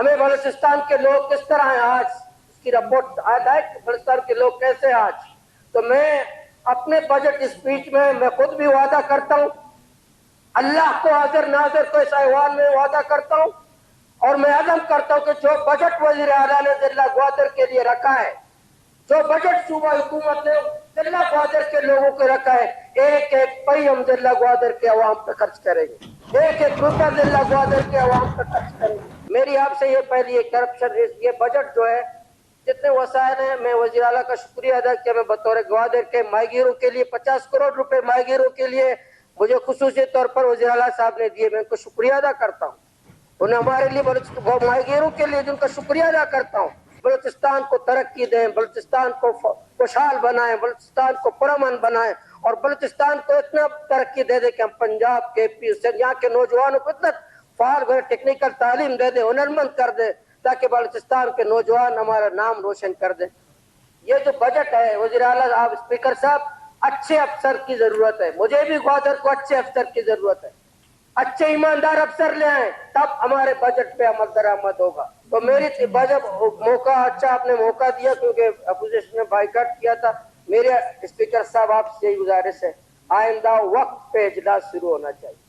ہمیں بلوچستان کے لوگ کس طرح ہیں آج، اس کی رپورٹ آیا ہے کہ بلوچستان کے لوگ کیسے ہیں آج. تو میں اپنے بجٹ اسپیچ میں خود بھی وعدہ کرتا ہوں، اللہ کو حاضر ناظر کو اس ایوان میں وعدہ کرتا ہوں، اور میں عزم کرتا ہوں کہ جو بجٹ وزیر اعلیٰ نے ضلع گوادر کے لیے رکھا ہے، جو بجٹ صوبہ حکومت نے ضلع گوادر کے لوگوں کو رکھا ہے، ایک ایک پئی ہم ضلع گوادر کے عوام پہ خرچ کریں گے، ایک ایک روپیہ ضلع گوادر کے عوام پہ خرچ کریں گے. میری آپ سے یہ پہلی کرپشن، یہ بجٹ جو ہے جتنے وسائل ہیں، میں وزیر اعلیٰ کا شکریہ ادا کیا. میں بطور گوادر کے ماہی گیروں کے لیے 50 کروڑ روپے ماہی گیروں کے لیے مجھے خصوصی طور پر وزیر اعلیٰ صاحب نے دیے، میں ان کو شکریہ ادا کرتا ہوں. انہیں ہمارے لیے ماہی گیروں کے لیے جن کا شکریہ ادا کرتا ہوں. بلوچستان کو ترقی دیں، بلوچستان کو خوشحال بنائیں، بلوچستان کو پرامن بنائیں، اور بلوچستان کو اتنا ترقی دے دیں کہ ہم پنجاب کے یہاں کے نوجوانوں کو اتنا فعال ٹیکنیکل تعلیم دے دیں، ہنرمند کر دیں، تاکہ بلوچستان کے نوجوان ہمارا نام روشن کر دیں. یہ جو بجٹ ہے وزیر اعلیٰ صاحب، اسپیکر صاحب، اچھے افسر کی ضرورت ہے. مجھے بھی گوادر کو اچھے افسر کی ضرورت ہے. اچھے ایماندار افسر لے آئیں، تب ہمارے بجٹ پہ عمل درآمد ہوگا. تو میری بجٹ موقع اچھا آپ نے موقع دیا، کیونکہ اپوزیشن نے بائیکاٹ کیا تھا. میرے اسپیکر صاحب آپ سے یہی گزارش ہے، آئندہ وقت پہ اجلاس شروع ہونا چاہیے.